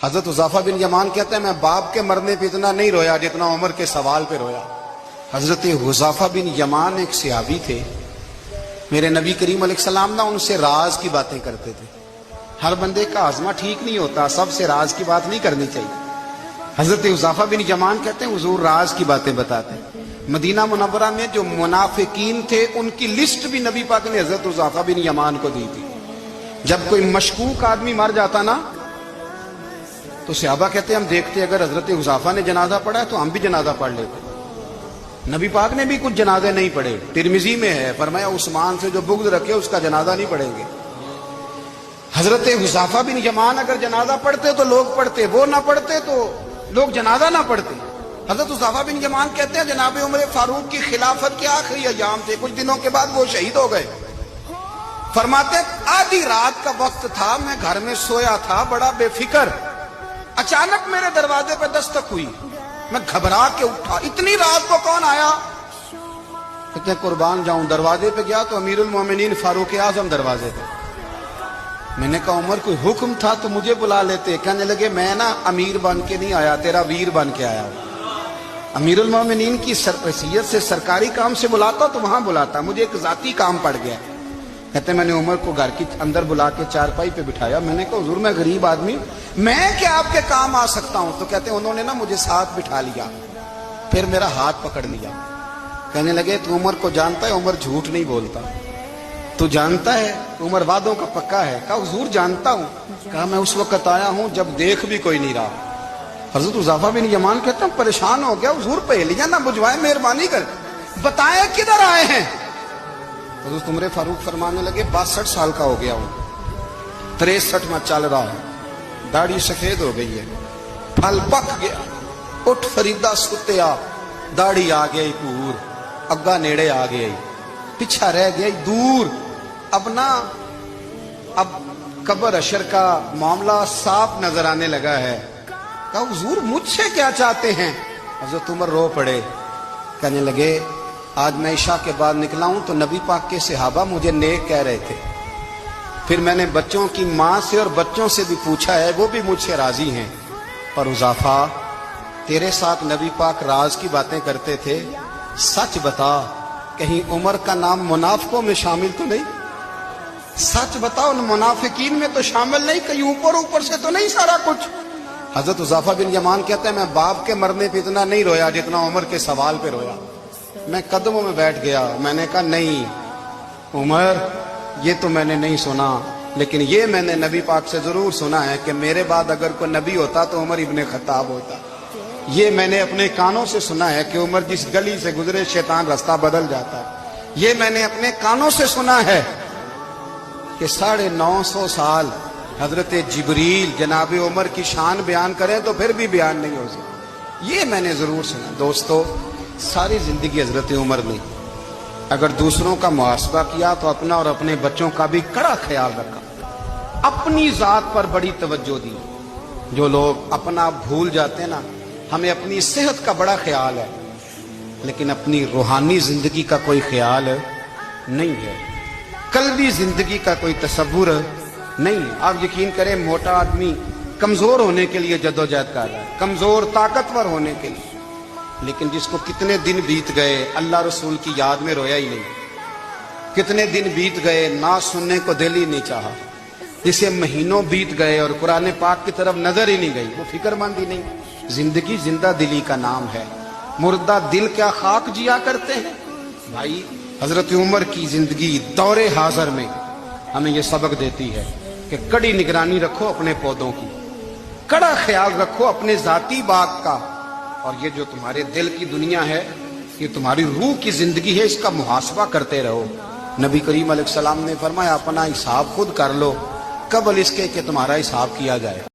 حضرت حذیفہ بن یمان کہتے ہیں میں باپ کے مرنے پہ اتنا نہیں رویا جتنا عمر کے سوال پہ رویا۔ حضرت حذیفہ بن یمان ایک صحابی تھے، میرے نبی کریم علیہ السلام نا ان سے راز کی باتیں کرتے تھے۔ ہر بندے کا ہاضمہ ٹھیک نہیں ہوتا، سب سے راز کی بات نہیں کرنی چاہیے۔ حضرت حذیفہ بن یمان کہتے ہیں حضور راز کی باتیں بتاتے ہیں۔ مدینہ منورہ میں جو منافقین تھے ان کی لسٹ بھی نبی پاک نے حضرت حذیفہ بن یمان کو دی تھی۔ جب کوئی مشکوک آدمی مر جاتا نا تو صحابہ کہتے ہیں ہم دیکھتے اگر حضرت حذیفہ نے جنازہ پڑھا ہے تو ہم بھی جنازہ پڑھ لیتے۔ نبی پاک نے بھی کچھ جنازے نہیں پڑھے، ترمذی میں ہے، فرمایا عثمان سے جو بغض رکھے اس کا جنازہ نہیں پڑھیں گے۔ حضرت حذیفہ بن یمان اگر جنازہ پڑھتے تو لوگ پڑھتے، وہ نہ پڑھتے تو لوگ جنازہ نہ پڑھتے۔ حضرت حذیفہ بن یمان کہتے ہیں جناب عمر فاروق کی خلافت کے آخری ایام تھے، کچھ دنوں کے بعد وہ شہید ہو گئے۔ فرماتے آدھی رات کا وقت تھا، میں گھر میں سویا تھا بڑا بے فکر، اچانک میرے دروازے پہ دستک ہوئی، میں گھبرا کے اٹھا، اتنی رات کو کون آیا؟ کہتے ہیں قربان جاؤں، دروازے پہ گیا تو امیر المومنین فاروق اعظم دروازے پہ۔ میں نے کہا عمر کوئی حکم تھا تو مجھے بلا لیتے۔ کہنے لگے میں نا امیر بن کے نہیں آیا، تیرا ویر بن کے آیا۔ امیر المومنین کی حیثیت سے سرکاری کام سے بلاتا تو وہاں بلاتا، مجھے ایک ذاتی کام پڑ گیا۔ کہتے میں نے عمر کو گھر کی اندر بلا کے چارپائی پہ بٹھایا، میں نے کہا حضور میں غریب آدمی، میں کیا آپ کے کام آ سکتا ہوں؟ تو کہتے ہیں انہوں نے نا مجھے ساتھ بٹھا لیا، پھر میرا ہاتھ پکڑ لیا، کہنے لگے تو عمر کو جانتا ہے؟ عمر جھوٹ نہیں بولتا۔ تو جانتا ہے؟ عمر وعدوں کا پکا ہے۔ کہا حضور جانتا ہوں۔ کہا میں اس وقت آیا ہوں جب دیکھ بھی کوئی نہیں رہا۔ حضرت حذیفہ بن یمان کہتے ہیں پریشان ہو گیا، حضور پہلیاں نہ بجھوائے، مہربانی کر بتائیں کدھر آئے ہیں؟ حضرت عمر فاروق فرمانے لگے 62 سال کا ہو گیا ہوں، 63 میں چل رہا ہوں، داڑھی سفید ہو گئی ہے، پھل پک گیا، اٹھ فریدہ ستیا، داڑھی آ گئی پور، اگا نیڑے آ گئی، پیچھا رہ گئی دور، اب قبر اشر کا معاملہ صاف نظر آنے لگا ہے۔ کہا حضور مجھ سے کیا چاہتے ہیں؟ حضرت عمر رو پڑے، کہنے لگے آج میں عشاء کے بعد نکلا ہوں تو نبی پاک کے صحابہ مجھے نیک کہہ رہے تھے، پھر میں نے بچوں کی ماں سے اور بچوں سے بھی پوچھا ہے، وہ بھی مجھ سے راضی ہیں۔ اور حذیفہ تیرے ساتھ نبی پاک راز کی باتیں کرتے تھے، سچ بتا کہیں عمر کا نام منافقوں میں شامل تو نہیں؟ سچ بتا ان منافقین میں تو شامل نہیں، کہیں اوپر سے تو نہیں سارا کچھ؟ حضرت حذیفہ بن یمان کہتے ہیں میں باپ کے مرنے پہ اتنا نہیں رویا جتنا عمر کے سوال پہ رویا۔ میں قدموں میں بیٹھ گیا، میں نے کہا نہیں عمر یہ تو میں نے نہیں سنا، لیکن یہ میں نے نبی پاک سے ضرور سنا ہے کہ میرے بعد اگر کوئی نبی ہوتا تو عمر ابن خطاب ہوتا۔ یہ میں نے اپنے کانوں سے سنا ہے کہ عمر جس گلی سے گزرے شیطان رستہ بدل جاتا ہے۔ یہ میں نے اپنے کانوں سے سنا ہے کہ 950 سال حضرت جبریل جناب عمر کی شان بیان کریں تو پھر بھی بیان نہیں ہو سکتا۔ یہ میں نے ضرور سنا۔ دوستو ساری زندگی حضرت عمر نے اگر دوسروں کا محاسبہ کیا تو اپنا اور اپنے بچوں کا بھی کڑا خیال رکھا، اپنی ذات پر بڑی توجہ دی۔ جو لوگ اپنا بھول جاتے نا، ہمیں اپنی صحت کا بڑا خیال ہے لیکن اپنی روحانی زندگی کا کوئی خیال نہیں ہے، قلبی زندگی کا کوئی تصور نہیں ہے۔ آپ یقین کریں موٹا آدمی کمزور ہونے کے لیے جدوجہد کر رہا ہے، کمزور طاقتور ہونے کے لیے، لیکن جس کو کتنے دن بیت گئے اللہ رسول کی یاد میں رویا ہی نہیں، کتنے دن بیت گئے نہ سننے کو دل ہی نہیں چاہا، جسے مہینوں بیت گئے اور قرآن پاک کی طرف نظر ہی نہیں گئی، وہ فکر مند ہی نہیں۔ زندگی زندہ دلی کا نام ہے، مردہ دل کیا خاک جیا کرتے ہیں؟ بھائی حضرت عمر کی زندگی دور حاضر میں ہمیں یہ سبق دیتی ہے کہ کڑی نگرانی رکھو اپنے پودوں کی، کڑا خیال رکھو اپنے ذاتی باغ کا، اور یہ جو تمہارے دل کی دنیا ہے یہ تمہاری روح کی زندگی ہے، اس کا محاسبہ کرتے رہو۔ نبی کریم علیہ السلام نے فرمایا اپنا حساب خود کر لو قبل اس کے کہ تمہارا حساب کیا جائے۔